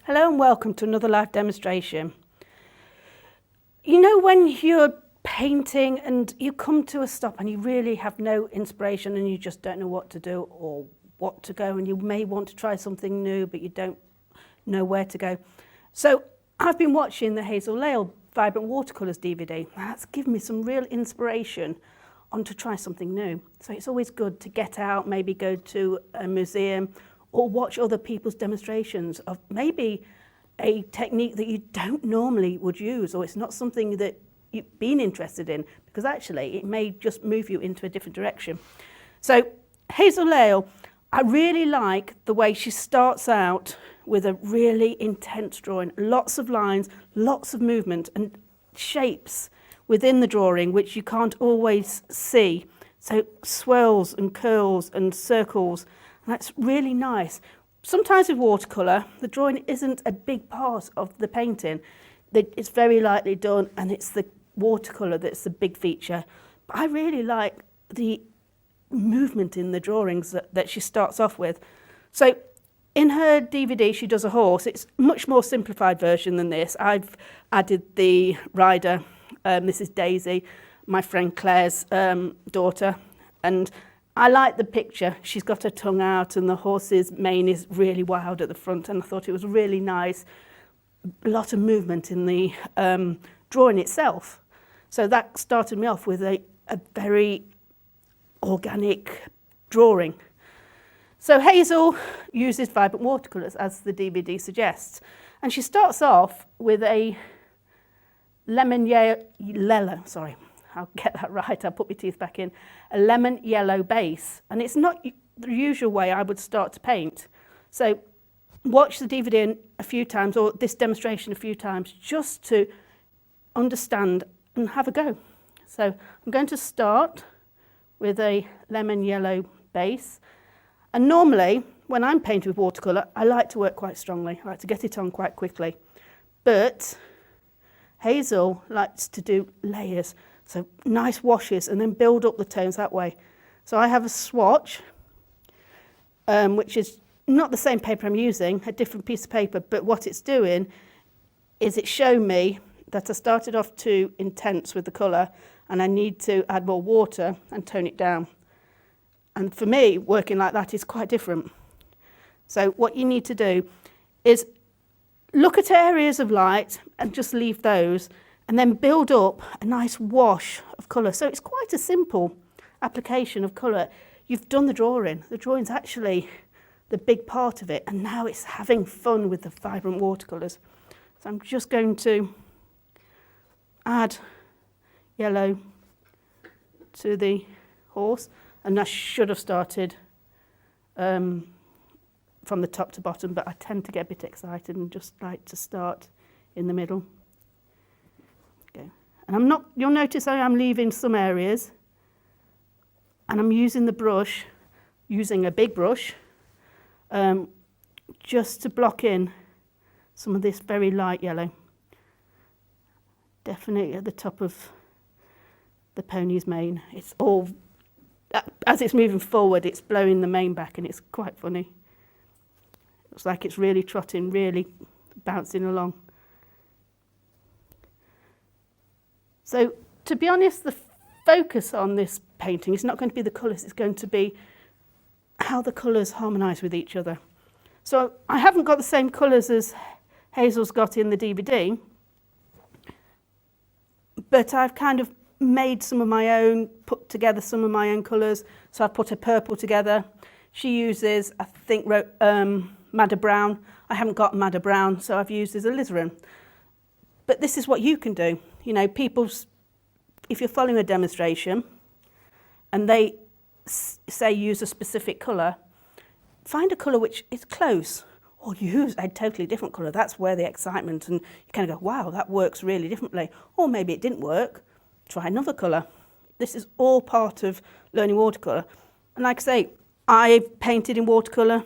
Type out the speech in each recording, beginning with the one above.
Hello and welcome to another live demonstration. You know when you're painting and you come to a stop and you really have no inspiration and you just don't know what to do or what to go, and you may want to try something new but you don't know where to go. So I've been watching the Hazel Lale Vibrant Watercolours DVD. That's given me some real inspiration on to try something new. So it's always good to get out, maybe go to a museum or watch other people's demonstrations of maybe a technique that you don't normally would use, or it's not something that you've been interested in, because actually it may just move you into a different direction. So Hazel Lale, I really like the way she starts out with a really intense drawing, lots of lines, lots of movement and shapes within the drawing which you can't always see. So swirls and curls and circles. And that's really nice. Sometimes with watercolour, the drawing isn't a big part of the painting. It's very lightly done and it's the watercolour that's the big feature. But I really like the movement in the drawings that she starts off with. So in her DVD, she does a horse. It's a much more simplified version than this. I've added the rider. This is Daisy, my friend Claire's daughter. And I like the picture. She's got her tongue out and the horse's mane is really wild at the front, and I thought it was really nice. A lot of movement in the drawing itself. So that started me off with a very organic drawing. So Hazel uses vibrant watercolours, as the DVD suggests, and she starts off with a lemon yellow, sorry, I'll get that right, I'll put my teeth back in, a lemon yellow base. And it's not the usual way I would start to paint. So watch the DVD a few times, or this demonstration a few times, just to understand and have a go. So I'm going to start with a lemon yellow base. And normally, when I'm painting with watercolour, I like to work quite strongly. I like to get it on quite quickly. But Hazel likes to do layers. So nice washes and then build up the tones that way. So I have a swatch, which is not the same paper I'm using, a different piece of paper, but what it's doing is it's showing me that I started off too intense with the colour and I need to add more water and tone it down. And for me, working like that is quite different. So what you need to do is look at areas of light and just leave those, and then build up a nice wash of colour. So it's quite a simple application of colour. You've done the drawing. The drawing's actually the big part of it, and now it's having fun with the vibrant watercolours. So I'm just going to add yellow to the horse, and I should have started from the top to bottom, but I tend to get a bit excited and just like to start in the middle. And you'll notice I'm leaving some areas, and I'm using the brush, using a big brush, just to block in some of this very light yellow. Definitely at the top of the pony's mane. It's all, as it's moving forward, it's blowing the mane back, and it's quite funny. Looks like it's really trotting, really bouncing along. So, to be honest, the focus on this painting is not going to be the colours, it's going to be how the colours harmonise with each other. So I haven't got the same colours as Hazel's got in the DVD, but I've kind of made some of my own, put together some of my own colours. So I've put a purple together. She uses, I think, Madder Brown. I haven't got Madder Brown, so I've used as alizarin. But this is what you can do. You know, if you're following a demonstration and they say use a specific colour, find a colour which is close, or use a totally different colour. That's where the excitement, and you kind of go, wow, that works really differently. Or maybe it didn't work, try another colour. This is all part of learning watercolour. And like I say, I've painted in watercolour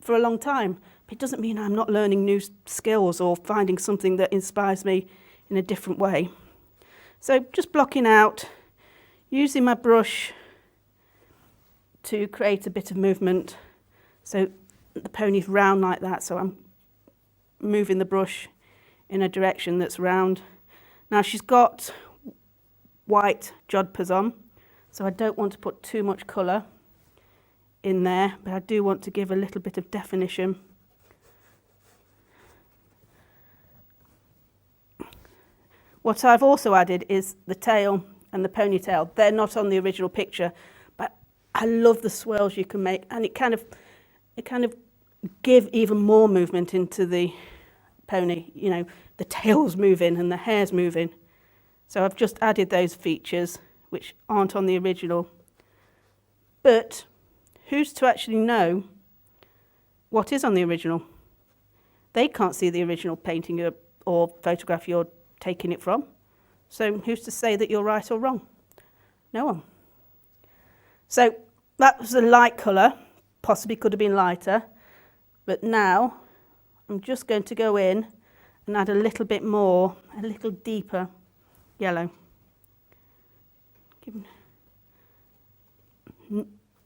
for a long time. But it doesn't mean I'm not learning new skills or finding something that inspires me in a different way. So just blocking out, using my brush to create a bit of movement. So the pony's round like that, so I'm moving the brush in a direction that's round. Now she's got white jodhpurs on, so I don't want to put too much colour in there, but I do want to give a little bit of definition. What I've also added is the tail and the ponytail. They're not on the original picture, but I love the swirls you can make, and it kind of give even more movement into the pony. You know, the tail's moving and the hair's moving. So I've just added those features which aren't on the original. But who's to actually know what is on the original? They can't see the original painting or photograph you're taking it from. So who's to say that you're right or wrong? No one. So that was a light colour, possibly could have been lighter, but now I'm just going to go in and add a little bit more, a little deeper yellow.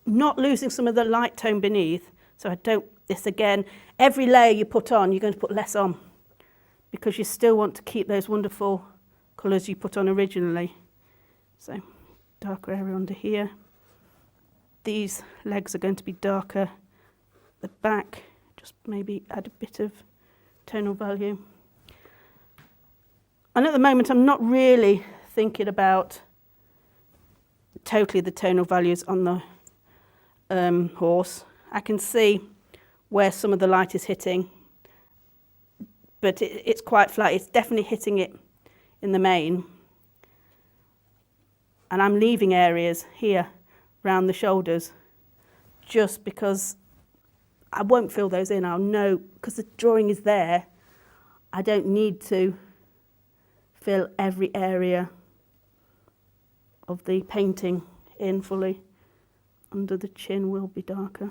Not losing some of the light tone beneath, so I don't, this again, every layer you put on, you're going to put less on, because you still want to keep those wonderful colours you put on originally. So darker area under here. These legs are going to be darker. The back, just maybe add a bit of tonal value. And at the moment I'm not really thinking about totally the tonal values on the horse. I can see where some of the light is hitting, but it's quite flat. It's definitely hitting it in the mane. And I'm leaving areas here around the shoulders just because I won't fill those in. I'll know, because the drawing is there, I don't need to fill every area of the painting in fully. Under the chin will be darker.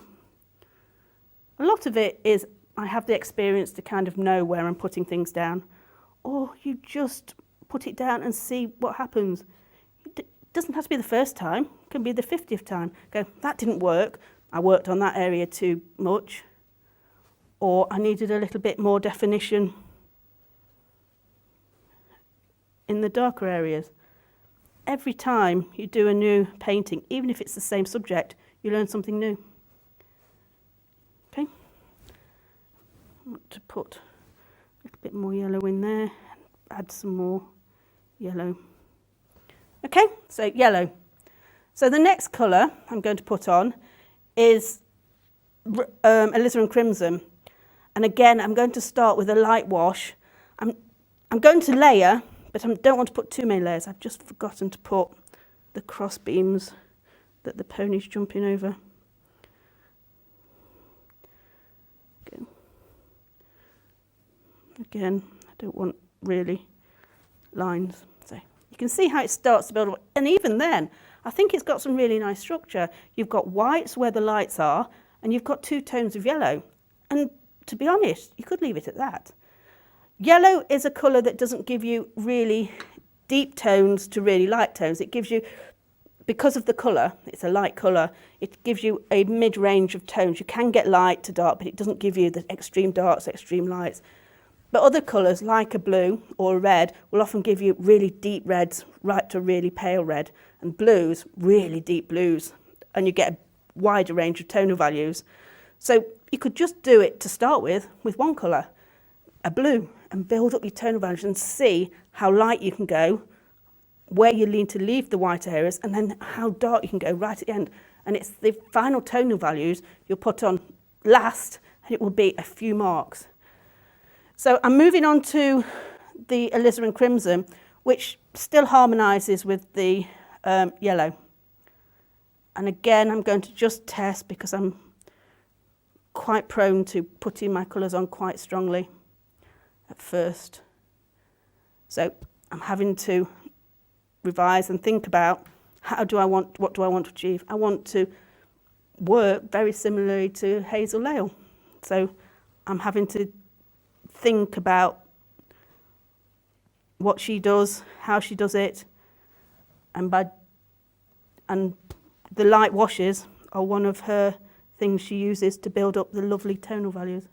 A lot of it is I have the experience to kind of know where I'm putting things down, or you just put it down and see what happens. It doesn't have to be the first time, it can be the 50th time. Go, that didn't work, I worked on that area too much, or I needed a little bit more definition in the darker areas. Every time you do a new painting, even if it's the same subject, you learn something new. Okay? I want to put a little bit more yellow in there, add some more yellow. Okay, so yellow. So the next colour I'm going to put on is alizarin crimson. And again, I'm going to start with a light wash. I'm going to layer, but I don't want to put too many layers. I've just forgotten to put the cross beams that the pony's jumping over. Go. Again, I don't want really lines. So you can see how it starts to build up. And even then, I think it's got some really nice structure. You've got whites where the lights are, and you've got two tones of yellow. And to be honest, you could leave it at that. Yellow is a colour that doesn't give you really deep tones to really light tones. It gives you, because of the colour, it's a light colour, it gives you a mid-range of tones. You can get light to dark, but it doesn't give you the extreme darks, extreme lights. But other colours, like a blue or a red, will often give you really deep reds, right to really pale red, and blues, really deep blues, and you get a wider range of tonal values. So you could just do it to start with one colour, a blue, and build up your tonal values and see how light you can go, where you need to leave the white areas, and then how dark you can go right at the end. And it's the final tonal values you'll put on last, and it will be a few marks. So I'm moving on to the alizarin crimson, which still harmonises with the yellow. And again, I'm going to just test because I'm quite prone to putting my colours on quite strongly at first. So I'm having to revise and think about what do I want to achieve. I want to work very similarly to Hazel Lale. So I'm having to think about what she does, how she does it, and the light washes are one of her things she uses to build up the lovely tonal values.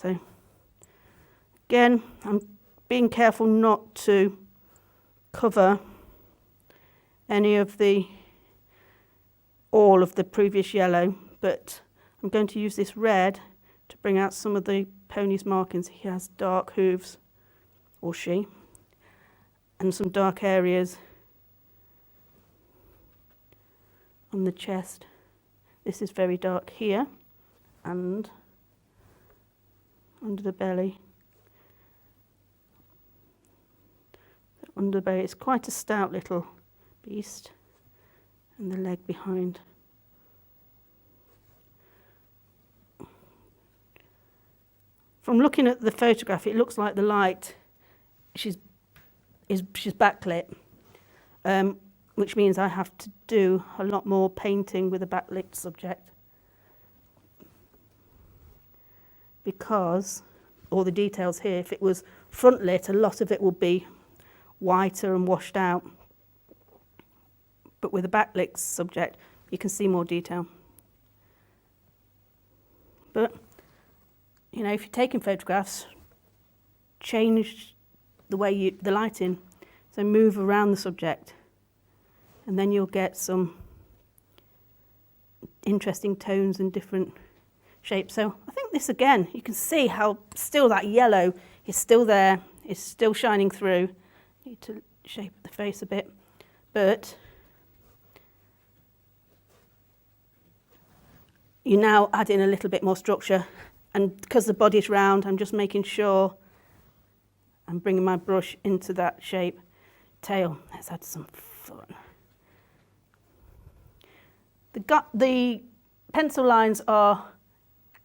So again, I'm being careful not to cover all of the previous yellow, but I'm going to use this red to bring out some of the pony's markings. He has dark hooves, or she, and some dark areas on the chest. This is very dark here and under the belly. Under the belly, it's quite a stout little beast, and the leg behind. From looking at the photograph, it looks like the light, she's backlit, which means I have to do a lot more painting with a backlit subject, because all the details here, if it was front lit, a lot of it will be whiter and washed out, but with a backlit subject you can see more detail. But you know, if you're taking photographs, change the way the lighting, so move around the subject, and then you'll get some interesting tones and different shapes. So I think this, again, you can see how still that yellow is still there, it's still shining through. Need to shape the face a bit, but you now add in a little bit more structure, and because the body's round, I'm just making sure I'm bringing my brush into that shape. Tail, let's add some fun. The pencil lines are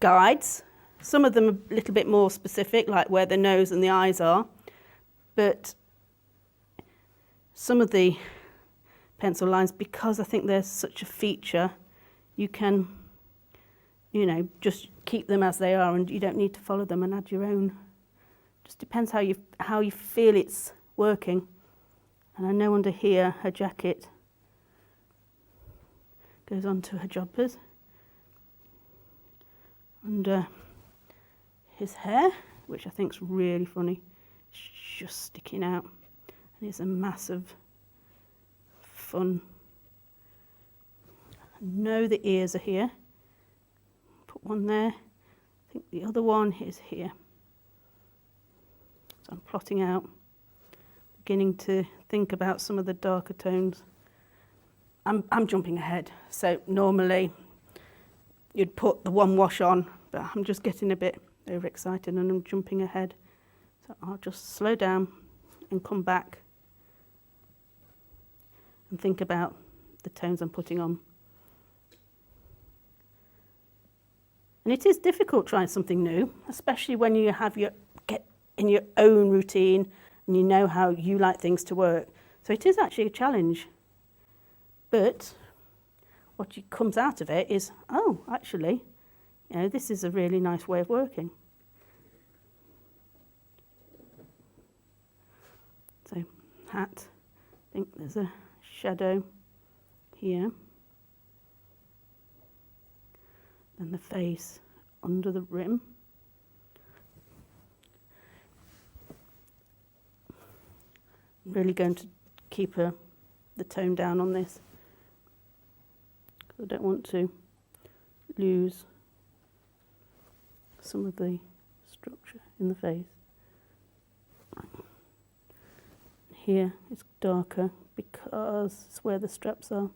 guides. Some of them are a little bit more specific, like where the nose and the eyes are, but some of the pencil lines, because I think there's such a feature, you can, you know, just keep them as they are, and you don't need to follow them and add your own. Just depends how you feel it's working. And I know under here her jacket goes onto her jumpers. Under his hair, which I think's really funny, it's just sticking out, and it's a massive fun. I know the ears are here. Put one there. I think the other one is here. So I'm plotting out, beginning to think about some of the darker tones. I'm jumping ahead. So normally you'd put the one wash on, but I'm just getting a bit overexcited and I'm jumping ahead. So I'll just slow down and come back and think about the tones I'm putting on. And it is difficult trying something new, especially when you get in your own routine and you know how you like things to work. So it is actually a challenge. But what comes out of it is, oh, actually, you know, this is a really nice way of working. So hat, I think there's a shadow here. And the face under the rim. I'm really going to keep the tone down on this, because I don't want to lose some of the structure in the face. Here it's darker because it's where the straps are.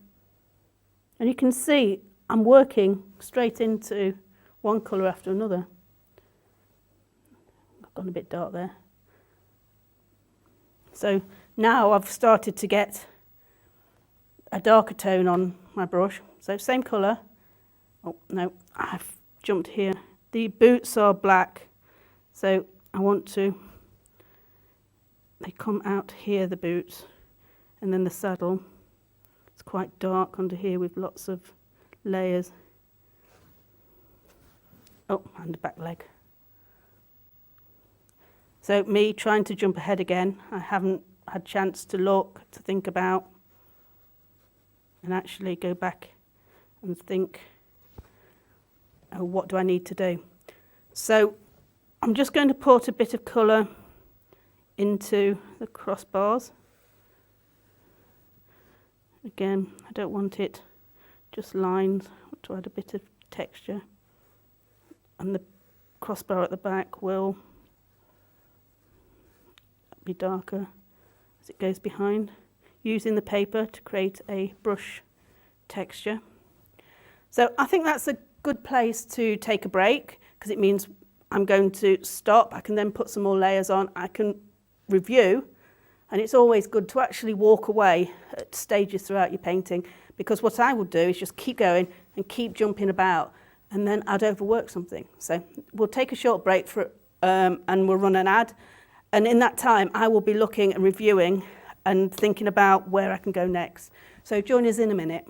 And you can see I'm working straight into one colour after another. I've gone a bit dark there. So now I've started to get a darker tone on my brush. So same colour. Oh no, I've jumped here. The boots are black, so I want to, they come out here, the boots, and then the saddle. It's quite dark under here with lots of layers. Oh, and the back leg. So me trying to jump ahead again. I haven't had chance to look, to think about, and actually go back and think, oh, what do I need to do? So I'm just going to put a bit of colour into the crossbars. Again, I don't want it just lines, I want to add a bit of texture. And the crossbar at the back will be darker as it goes behind, using the paper to create a brush texture. So I think that's a good place to take a break, because it means I'm going to stop. I can then put some more layers on, I can review, and it's always good to actually walk away at stages throughout your painting, because what I will do is just keep going and keep jumping about, and then I'd overwork something. So we'll take a short break and we'll run an ad, and in that time I will be looking and reviewing and thinking about where I can go next. So join us in a minute.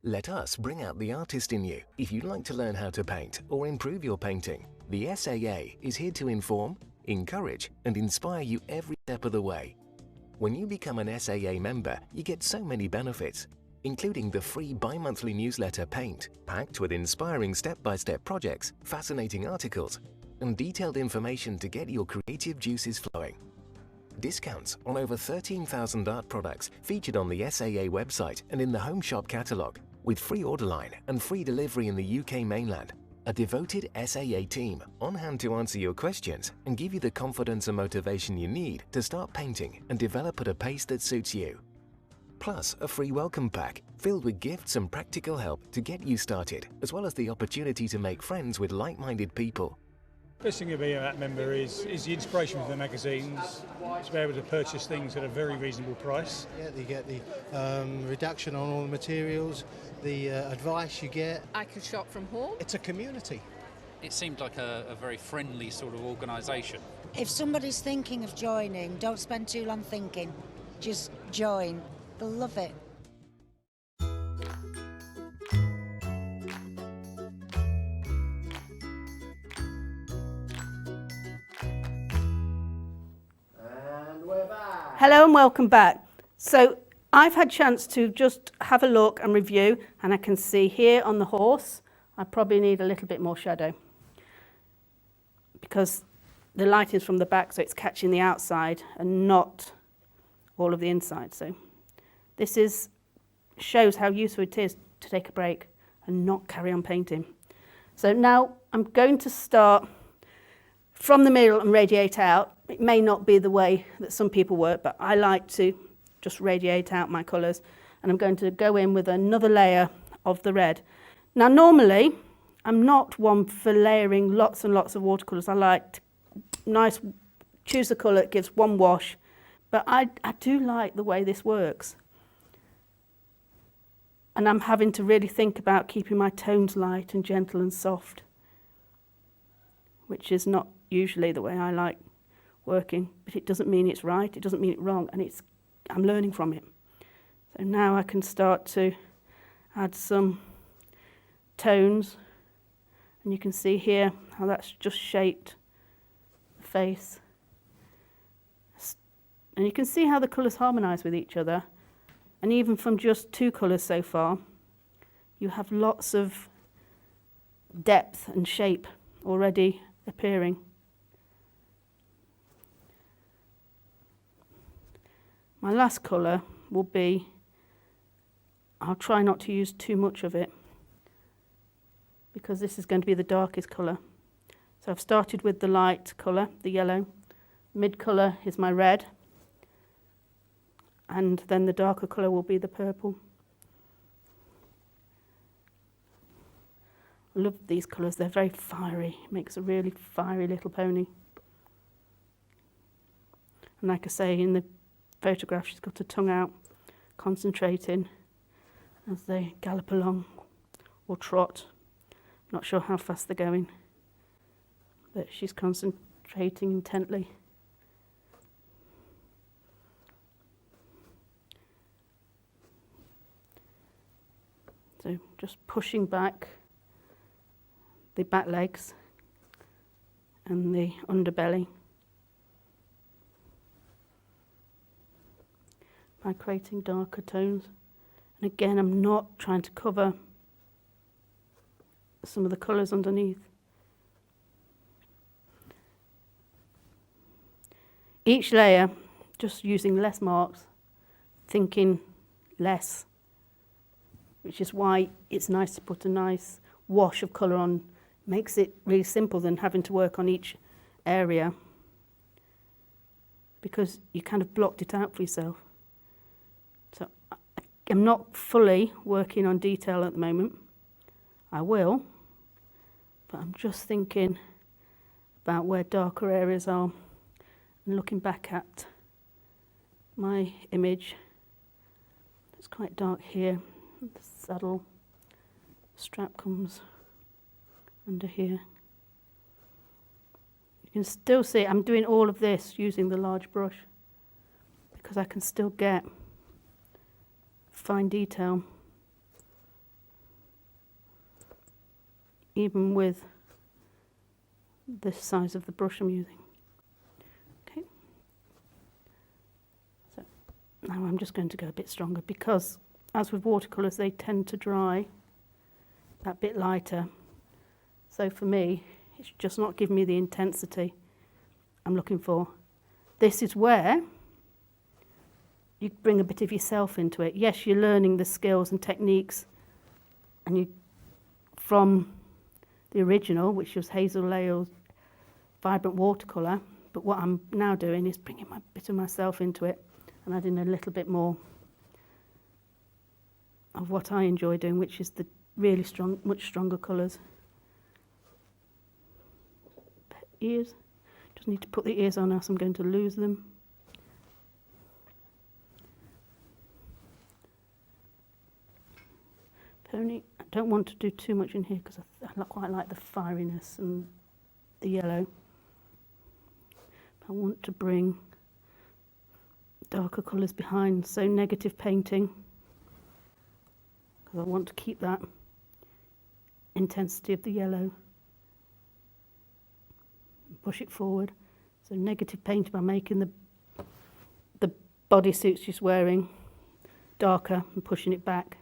Let us bring out the artist in you. If you'd like to learn how to paint or improve your painting, the SAA is here to inform, encourage and inspire you every step of the way. When you become an SAA member, you get so many benefits, including the free bi-monthly newsletter Paint, packed with inspiring step-by-step projects, fascinating articles and detailed information to get your creative juices flowing. Discounts on over 13,000 art products featured on the SAA website and in the Home Shop catalogue, with free order line and free delivery in the UK mainland. A devoted SAA team on hand to answer your questions and give you the confidence and motivation you need to start painting and develop at a pace that suits you. Plus, a free welcome pack filled with gifts and practical help to get you started, as well as the opportunity to make friends with like-minded people. Best thing about being a member is the inspiration from the magazines, to be able to purchase things at a very reasonable price. Yeah, you get the reduction on all the materials, the advice you get. I could shop from home. It's a community. It seemed like a very friendly sort of organisation. If somebody's thinking of joining, don't spend too long thinking. Just join. They'll love it. Hello and welcome back. So I've had a chance to just have a look and review, and I can see here on the horse I probably need a little bit more shadow, because the light is from the back, so it's catching the outside and not all of the inside. So this shows how useful it is to take a break and not carry on painting. So now I'm going to start from the middle and radiate out. It may not be the way that some people work, but I like to just radiate out my colours, and I'm going to go in with another layer of the red. Now normally I'm not one for layering lots and lots of watercolours. I like to choose a colour that gives one wash, but I do like the way this works, and I'm having to really think about keeping my tones light and gentle and soft, which is not usually the way I like working, but it doesn't mean it's right, it doesn't mean it's wrong, and I'm learning from it. So now I can start to add some tones, and you can see here how that's just shaped the face. And you can see how the colours harmonise with each other, and even from just two colours so far, you have lots of depth and shape already appearing. My last colour will be, I'll try not to use too much of it, because this is going to be the darkest colour. So I've started with the light colour, the yellow. Mid colour is my red, and then the darker colour will be the purple. I love these colours, they're very fiery. It makes a really fiery little pony. And like I say, in the photograph she's got her tongue out, concentrating as they gallop along or trot. Not sure how fast they're going, but she's concentrating intently. So just pushing back the back legs and the underbelly. by creating darker tones. And again, I'm not trying to cover some of the colours underneath. Each layer, just using less marks, thinking less, which is why it's nice to put a nice wash of colour on. Makes it really simple than having to work on each area, because you kind of blocked it out for yourself. So I'm not fully working on detail at the moment. I will, but I'm just thinking about where darker areas are and looking back at my image. It's quite dark here. The saddle strap comes under here. You can still see I'm doing all of this using the large brush because I can still get fine detail even with this size of the brush I'm using. Okay. So now I'm just going to go a bit stronger because, as with watercolours, they tend to dry that bit lighter. So for me, it's just not giving me the intensity I'm looking for. This is where you bring a bit of yourself into it. Yes, you're learning the skills and techniques and you from the original, which was Hazel Lale's vibrant watercolour, but what I'm now doing is bringing a bit of myself into it and adding a little bit more of what I enjoy doing, which is the really strong, much stronger colours. Ears, just need to put the ears on, else I'm going to lose them. Pony, I don't want to do too much in here because I quite like the fieriness and the yellow. I want to bring darker colours behind, so negative painting, because I want to keep that intensity of the yellow. Push it forward. So negative painting by making the bodysuits she's wearing darker and pushing it back.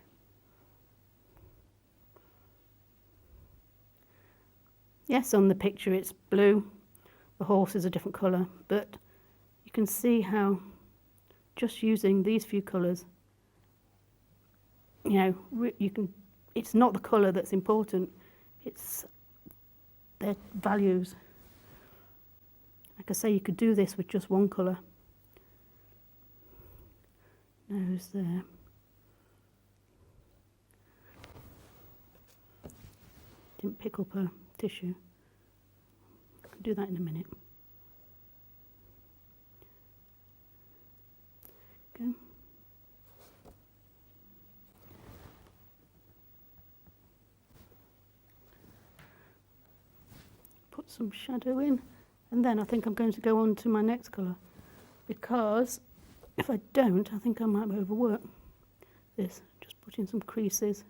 Yes, on the picture it's blue, the horse is a different colour, but you can see how just using these few colours, you know, you can. It's not the colour that's important, it's their values. Like I say, you could do this with just one colour. Nose there. Didn't pick up a tissue. I can do that in a minute. Okay. Put some shadow in, and then I think I'm going to go on to my next colour, because if I don't, I think I might overwork this. Just put in some creases.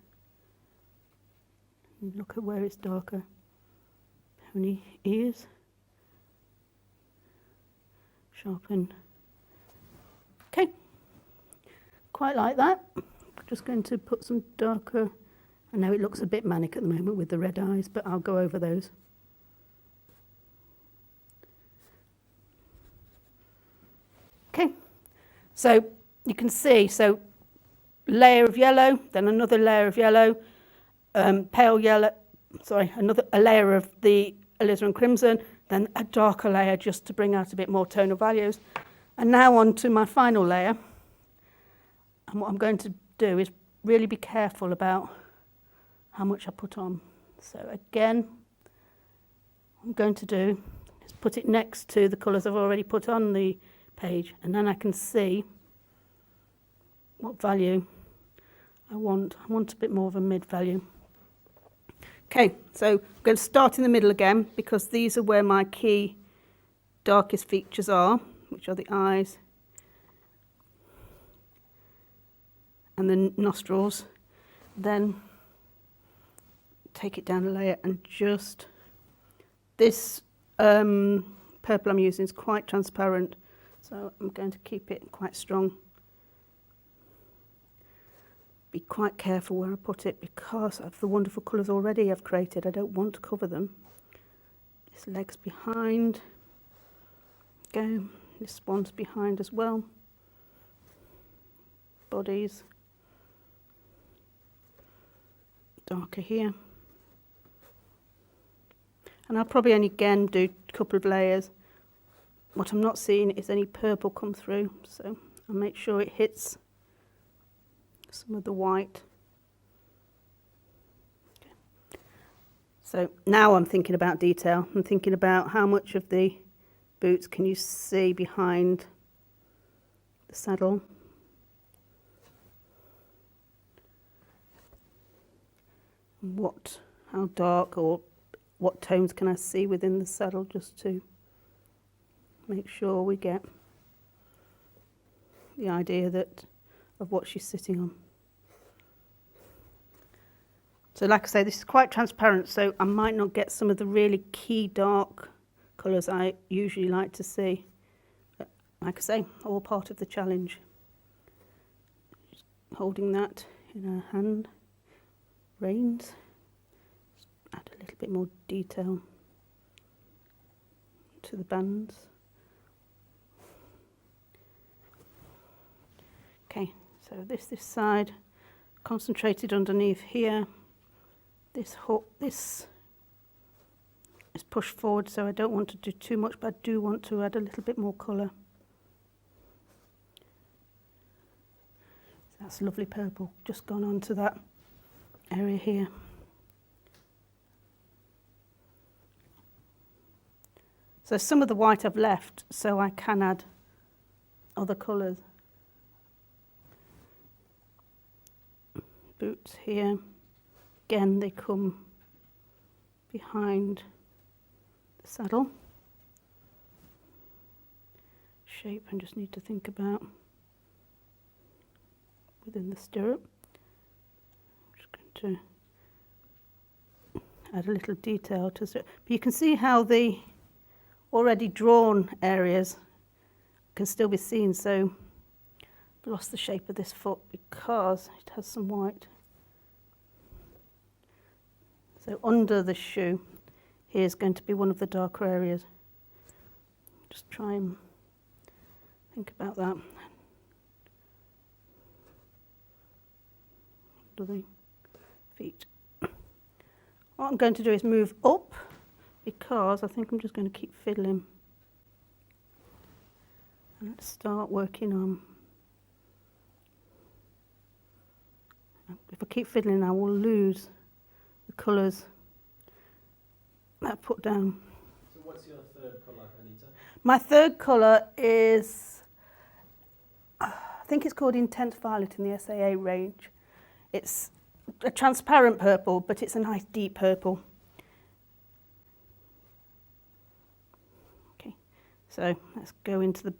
And look at where it's darker. Pony ears. Sharpen. Okay. Quite like that. Just going to put some darker. I know it looks a bit manic at the moment with the red eyes, but I'll go over those. Okay. So you can see, so layer of yellow, then another layer of yellow, pale yellow, a layer of the alizarin crimson, then a darker layer just to bring out a bit more tonal values. And now on to my final layer. And what I'm going to do is really be careful about how much I put on. So again, what I'm going to do is put it next to the colours I've already put on the page, and then I can see what value I want. I want a bit more of a mid value. Okay, so I'm going to start in the middle again, because these are where my key darkest features are, which are the eyes and the nostrils. Then take it down a layer and just, this purple I'm using is quite transparent, so I'm going to keep it quite strong be quite careful where I put it because of the wonderful colours already I've created. I don't want to cover them. This leg's behind. Go. This one's behind as well. Bodies. Darker here. And I'll probably only again do a couple of layers. What I'm not seeing is any purple come through, so I'll make sure it hits some of the white. Okay. So now I'm thinking about detail. I'm thinking about how much of the boots can you see behind the saddle. How dark or what tones can I see within the saddle, just to make sure we get the idea of what she's sitting on. So like I say, this is quite transparent, so I might not get some of the really key dark colours I usually like to see. But like I say, all part of the challenge. Just holding that in her hand. Reins. Just add a little bit more detail to the bands. Okay, so this side, concentrated underneath here. This hook, this is pushed forward, so I don't want to do too much, but I do want to add a little bit more colour. So that's lovely purple, just gone on to that area here. So some of the white I've left, so I can add other colours. Boots here, again they come behind the saddle. Shape I just need to think about within the stirrup. I'm just going to add a little detail to it. But you can see how the already drawn areas can still be seen, so I've lost the shape of this foot because it has some white. So under the shoe, here's going to be one of the darker areas. Just try and think about that. Under the feet. What I'm going to do is move up because I think I'm just going to keep fiddling. And let's start working on. If I keep fiddling, I will lose the colours that I put down. So what's your third colour, Anita? My third colour is, I think it's called Intense Violet in the SAA range. It's a transparent purple, but it's a nice deep purple. Okay, so let's go into the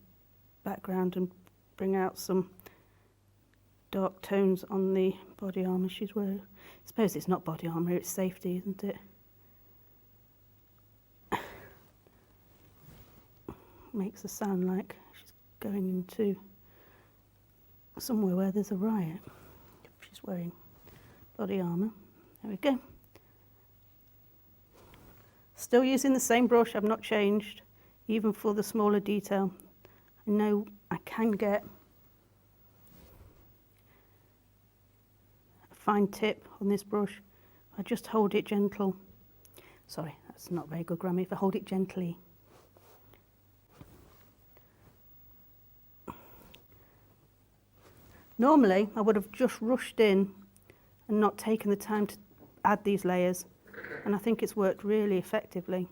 background and bring out some dark tones on the body armour she's wearing. I suppose it's not body armour, it's safety, isn't it? Makes a sound like she's going into somewhere where there's a riot. She's wearing body armour. There we go. Still using the same brush, I've not changed, even for the smaller detail. I know I can get fine tip on this brush. I just hold it gentle. Sorry, that's not very good grammar. If I hold it gently. Normally, I would have just rushed in and not taken the time to add these layers, and I think it's worked really effectively.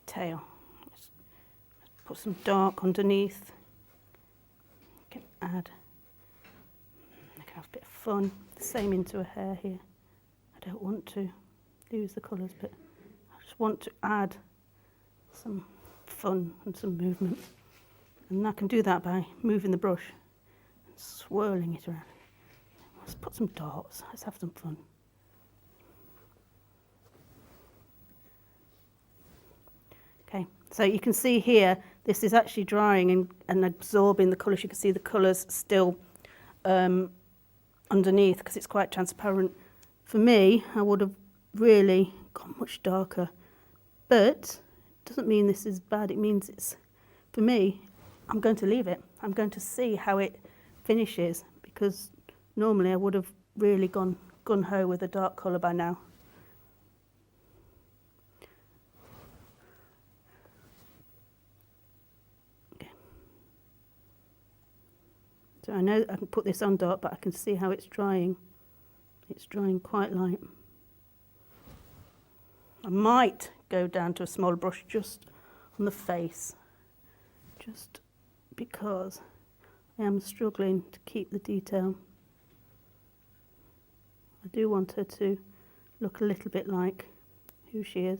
Tail. Let's put some dark underneath. Add, I can have a bit of fun, same into her hair here. I don't want to lose the colours, but I just want to add some fun and some movement. And I can do that by moving the brush and swirling it around. Let's put some dots, let's have some fun. Okay, so you can see here this is actually drying and absorbing the colours. You can see the colours still underneath because it's quite transparent. For me, I would have really gone much darker, but it doesn't mean this is bad. It means it's, for me, I'm going to leave it. I'm going to see how it finishes, because normally I would have really gone gung-ho with a dark colour by now. Okay. So I know I can put this on dark, but I can see how it's drying. It's drying quite light. I might go down to a smaller brush just on the face, just because I am struggling to keep the detail. I do want her to look a little bit like who she is.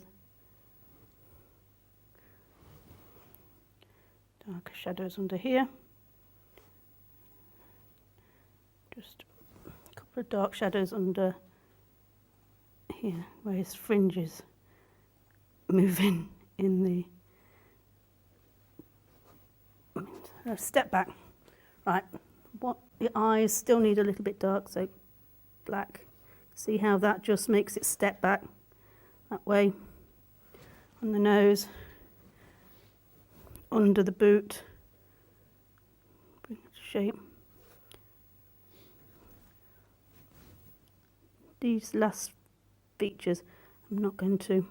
Darker shadows under here. Just a couple of dark shadows under here, where his fringe is moving in the... Step back. Right, what the eyes still need a little bit dark, so black. See how that just makes it step back that way. On the nose, under the boot, bring it to shape. These last features I'm not going to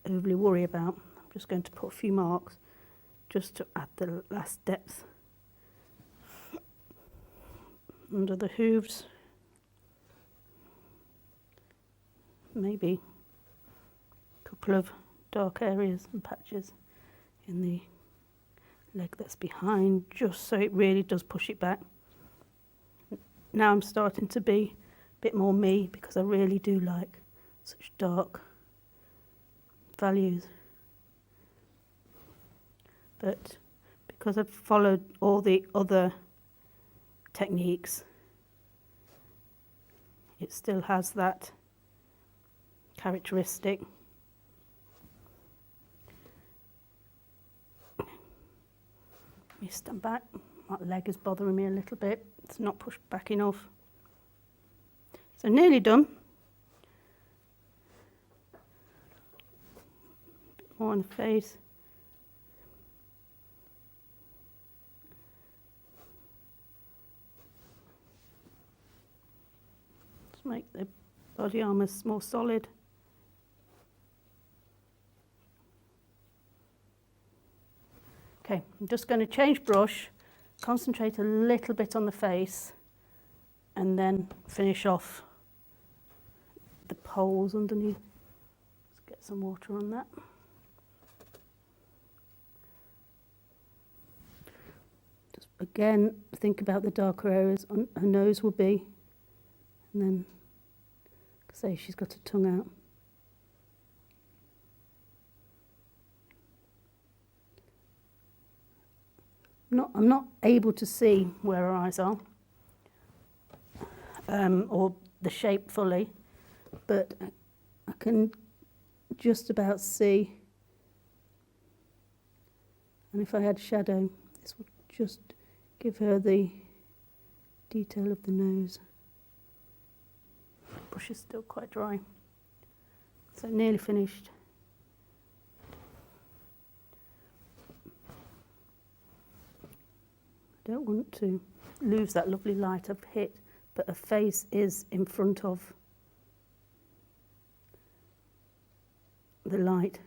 overly worry about. I'm just going to put a few marks just to add the last depth. Under the hooves, maybe a couple of dark areas and patches in the leg that's behind, just so it really does push it back. Now I'm starting to be a bit more me, because I really do like such dark values. But because I've followed all the other techniques, it still has that characteristic. Let me stand back. That leg is bothering me a little bit. It's not pushed back enough. So nearly done. A bit more on the face. Make the body armour more solid. Okay, I'm just going to change brush, concentrate a little bit on the face, and then finish off the poles underneath. Let's get some water on that. Just again, think about the darker areas. Her nose will be. And then, say she's got a tongue out. I'm not able to see where her eyes are, or the shape fully, but I can just about see. And if I had shadow, this would just give her the detail of the nose. Brush is still quite dry, so nearly finished. I don't want to lose that lovely light I've hit, but her face is in front of the light,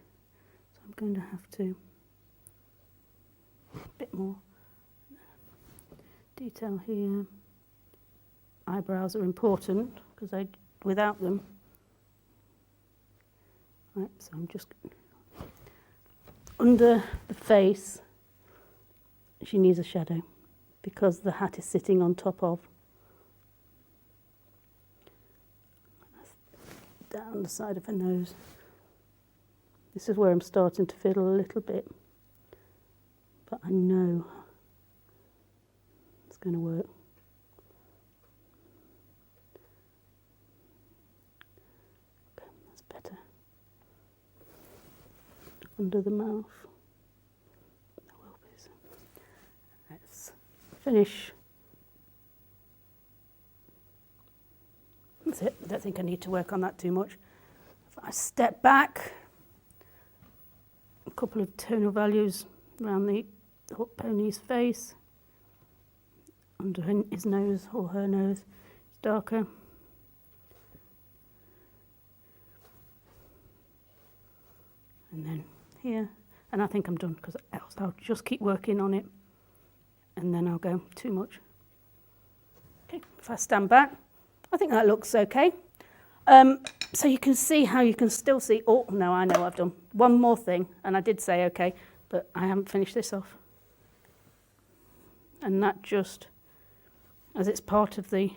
so I'm going to have to a bit more detail here. Eyebrows are important because without them, right, so I'm just under the face. She needs a shadow because the hat is sitting on top of. Down the side of her nose. This is where I'm starting to fiddle a little bit, but I know it's going to work. Under the mouth. finish. That's it. I don't think I need to work on that too much. If I step back, a couple of tonal values around the pony's face, under his nose or her nose, it's darker. And then here, and I think I'm done because else I'll just keep working on it and then I'll go too much. Okay, if I stand back, I think that looks okay. So you can see how you can still see, oh no, I know I've done one more thing, and I did say okay, but I haven't finished this off. And that just, as it's part of the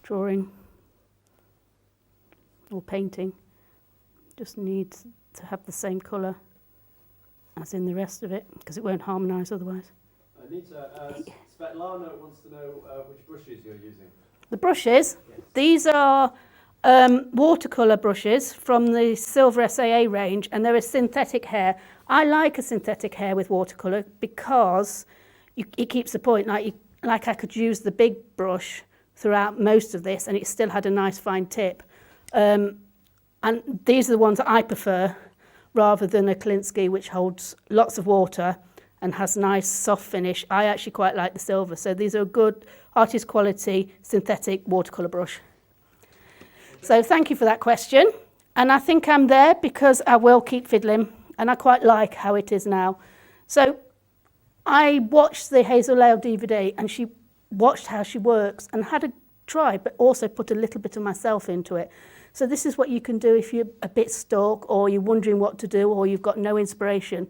drawing or painting, just needs to have the same colour as in the rest of it, because it won't harmonise otherwise. Anita, Svetlana wants to know which brushes you're using. The brushes, Yes. These are watercolour brushes from the Silver SAA range, and they're a synthetic hair. I like a synthetic hair with watercolour because it keeps the point. Like I could use the big brush throughout most of this and it still had a nice fine tip. And these are the ones that I prefer rather than a Klinsky, which holds lots of water and has nice soft finish. I actually quite like the silver. So these are a good artist quality synthetic watercolour brush. So thank you for that question. And I think I'm there because I will keep fiddling and I quite like how it is now. So I watched the Hazel Lale DVD and she watched how she works and had a try, but also put a little bit of myself into it. So this is what you can do if you're a bit stuck or you're wondering what to do or you've got no inspiration.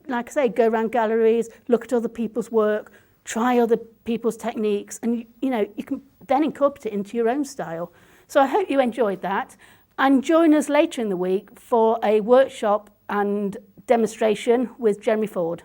Like I say, go around galleries, look at other people's work, try other people's techniques, and you can then incorporate it into your own style. So I hope you enjoyed that, and join us later in the week for a workshop and demonstration with Jeremy Ford.